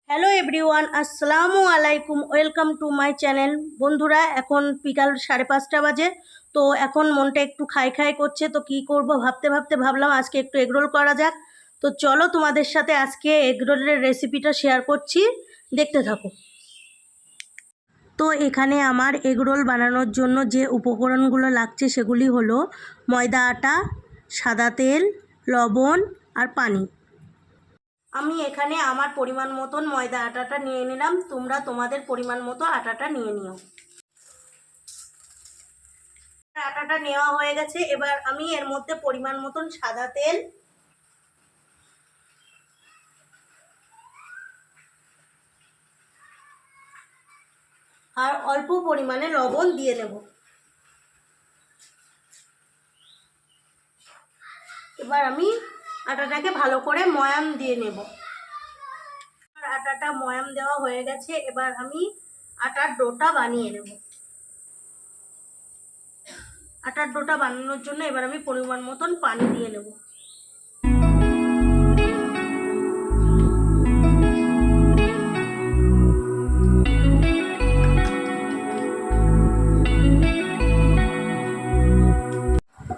Hello everyone, আসসালামু আলাইকুম। Welcome to my channel. বন্ধুরা, এখন বিকাল 5:30 বাজে। তো এখন মনটা একটু খাই খাই করছে। তো কি করব ভাবতে ভাবতে ভাবলাম আজকে একটু এগরোল করা যাক। তো চলো তোমাদের সাথে আজকে এগরোলের রেসিপিটা শেয়ার করছি, দেখতে থাকো। তো এখানে আমার এগরোল বানানোর জন্য যে উপকরণগুলো লাগছে সেগুলি হলো ময়দা আটা, সাদা তেল, লবণ আর পানি। আমি এখানে আমার পরিমাণ মতন ময়দা আটাটা নিয়ে নিলাম, তোমরা তোমাদের পরিমাণ মতো আটাটা নিয়ে নিও। আটাটা নেওয়া হয়ে গেছে। এবার আমি এর মধ্যে পরিমাণ মতন সাদা তেল আর অল্প পরিমাণে লবণ দিয়ে নেব। এবার আমি আটাটাকে ভালো করে ময়াম দিয়ে নেব। আটাটা ময়াম দেওয়া হয়ে গেছে। এবার আমি আটার ডোটা বানিয়ে নেব। আটার ডোটা বানানোর জন্য এবার আমি পরিমাণ মতন পানি দিয়ে নেব।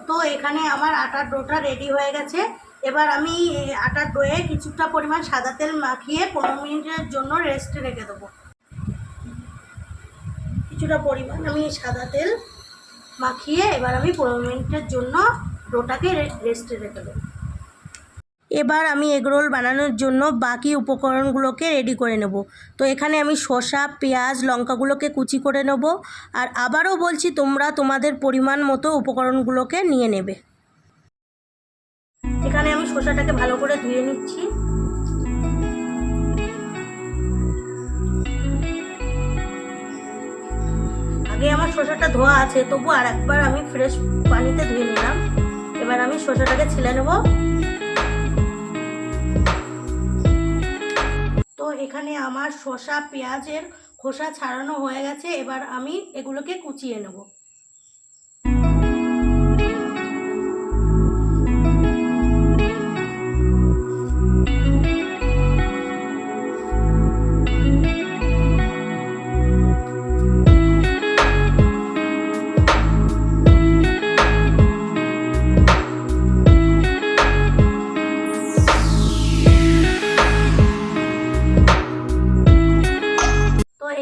তো এখানে আমার আটার ডোটা রেডি হয়ে গেছে। এবার আমি আটার ডোয়ে কিছুটা পরিমাণ সাদা তেল মাখিয়ে 15 মিনিটের জন্য রেস্টে রেখে দেবো। কিছুটা পরিমাণ আমি সাদা তেল মাখিয়ে এবার আমি 15 মিনিটের জন্য ডোটাকে রেস্টে রেখে দেবো। এবার আমি এগরোল বানানোর জন্য বাকি উপকরণগুলোকে রেডি করে নেব। তো এখানে আমি শসা, পেঁয়াজ, লঙ্কাগুলোকে কুচি করে নেব। আর আবারও বলছি, তোমরা তোমাদের পরিমাণ মতো উপকরণগুলোকে নিয়ে নেবে। এখানে আমি শসাটাকে ভালো করে ধুয়ে নিচ্ছি। আগে আমার শসাটা ধোয়া আছে, তবু আর একবার আমি ফ্রেশ পানিতে ধুয়ে নিলাম। এবার আমি শসাটাকে ছিলে নেব। তো এখানে আমার শসা, পেঁয়াজের খোসা ছাড়ানো হয়ে গেছে। এবার আমি এগুলোকে কুচিয়ে নেব।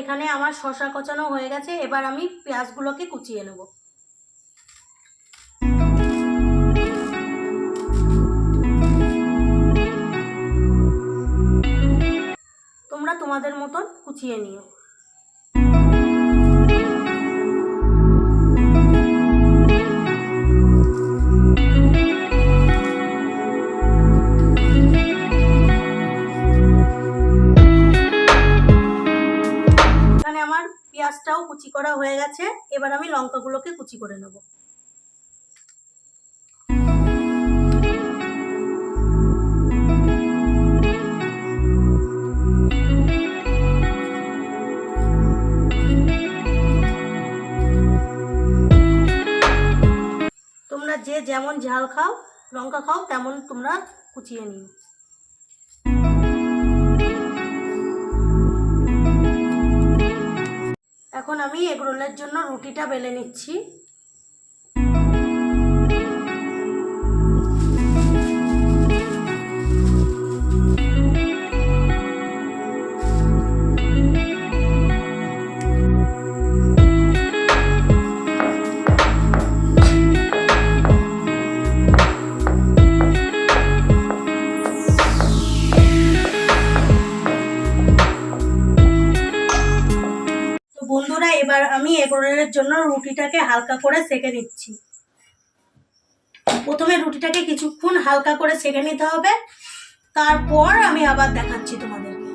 এখানে আমার শসা কোচানো হয়ে গেছে। এবার আমি পেঁয়াজগুলোকে কুচিয়ে নেব। তোমরা তোমাদের মতন কুচিয়ে নিও। পেঁয়াজটাও কুচি করা হয়ে গেছে। এবার আমি লঙ্কাগুলোকে কুচি করে নেব। তোমরা যে যেমন ঝাল খাও, লঙ্কা খাও, তেমন তোমরা কুচিয়ে নিও। এখন আমি এগরোলের জন্য রুটিটা বেলে নিচ্ছি। বন্ধুরা, এবার আমি এগরোলের জন্য রুটিটাকে হালকা করে সেঁকে নিচ্ছি। প্রথমে রুটিটাকে কিছুক্ষণ হালকা করে সেঁকে নিতে হবে, তারপর আমি আবার দেখাচ্ছি তোমাদেরকে।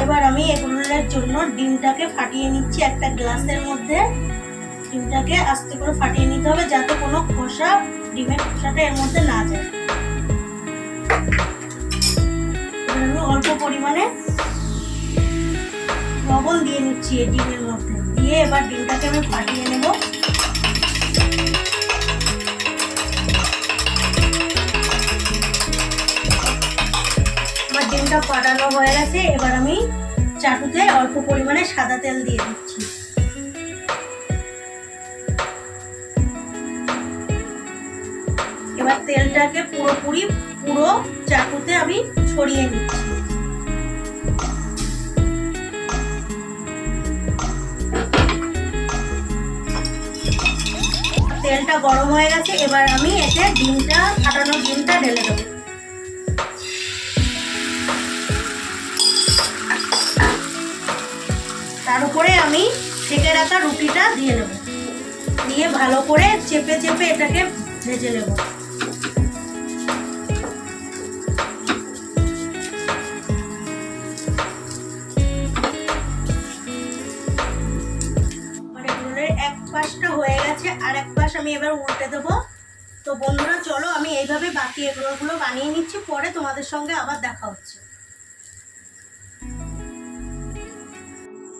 এবার আমি এগরোলের জন্য ডিমটাকে ফাটিয়ে নিচ্ছি একটা গ্লাসের মধ্যে। ডিমটাকে আস্তে করে ফাটিয়ে নিতে হবে, যাতে কোনো খোসা, ডিমের খোসাটা এর মধ্যে না যায়। অল্প পরিমাণে লবণ দিয়ে নিচ্ছি এই ডিমের মধ্যে। দিয়ে এবার ডিমটাকে আমি ফাটিয়ে নেব। ডিমটা ফাটানো হয়ে গেছে। এবার আমি চাটুতে অল্প পরিমাণে সাদা তেল দিয়ে দিচ্ছি। এবার তেলটাকে পুরো চাটুতে আমি ছড়িয়ে নিচ্ছি। তেলটা গরম হয়ে গেছে। এবার আমি এতে ফাটানো ডিমটা ঢেলে দেবো। তার উপরে আমি সেঁকে রাখা রুটিটা দিয়ে নেব, দিয়ে ভালো করে চেপে চেপে এটাকে ভেজে নেব। এক পাশটা হয়ে গেছে, আর এক পাশ আমি এবার উল্টে দেবো। তো বন্ধুরা চলো আমি এইভাবে বাকি এগরোলগুলো বানিয়ে নিচ্ছি, পরে তোমাদের সঙ্গে আবার দেখা হচ্ছে।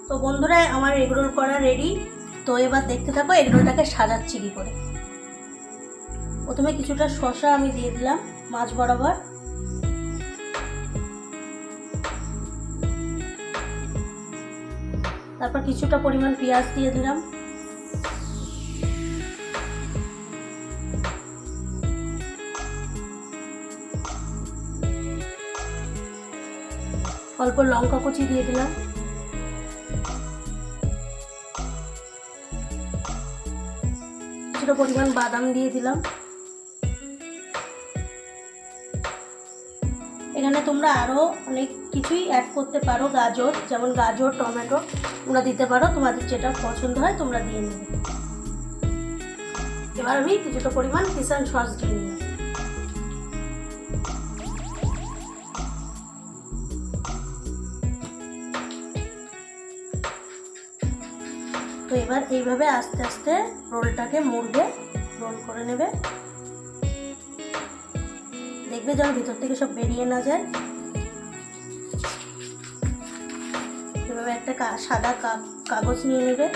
তো বন্ধুরা আমার এগরোল করা রেডি। তো এবার দেখতে থাকো এগরোলটাকে সাজাচ্ছি কি করে। প্রথমে কিছুটা শসা আমি দিয়ে দিলাম মাছ বরাবর, তারপর কিছুটা পরিমাণ পেঁয়াজ দিয়ে দিলাম, অল্প লঙ্কা কুচি দিয়ে দিলাম, কিছুটা পরিমাণ বাদাম দিয়ে দিলাম। এখানে তোমরা আরো অনেক কিছুই অ্যাড করতে পারো, গাজর, যেমন গাজর, টমেটো তোমরা দিতে পারো, তোমাদের যেটা পছন্দ হয় তোমরা দিয়ে নেবে। এবার আমি কিছুটা পরিমাণ কিষান সস দিয়ে নিলাম। তো এবার এইভাবে আস্তে আস্তে রোলটাকে মুড়বে, রোল করে নেবে। দেখবে যেন ভিতর থেকে সব বেরিয়ে না যায়। এভাবে একটা সাদা কাগজ নিয়ে নেবে,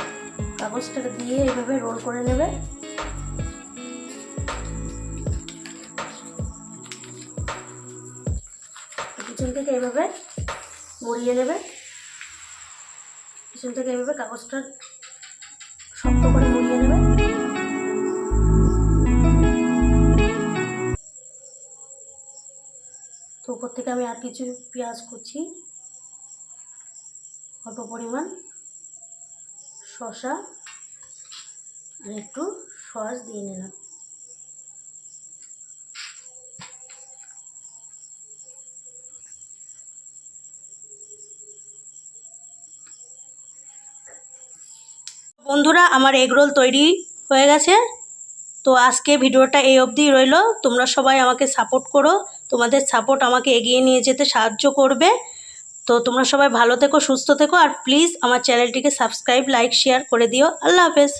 কাগজটাকে দিয়ে এইভাবে রোল করে নেবে। পিছন থেকে এইভাবে মুড়িয়ে নেবে, পিছন থেকে এইভাবে কাগজটা শক্ত করে মুড়িয়ে নেবে। তো উপর থেকে আমি আর কিছু পেঁয়াজ কুচি, অল্প পরিমাণ শসা আর একটু সস দিয়ে নিলাম। বন্ধুরা আমার এগরোল তৈরি হয়ে গেছে। তো আজকে ভিডিওটা এই অবধিই রইলো। তোমরা সবাই আমাকে সাপোর্ট করো, তোমাদের সাপোর্ট আমাকে এগিয়ে নিয়ে যেতে সাহায্য করবে। তো তোমরা সবাই ভালো থেকো, সুস্থ থেকো, আর প্লিজ আমার চ্যানেলটিকে সাবস্ক্রাইব, লাইক, শেয়ার করে দিও। আল্লাহ হাফেজ।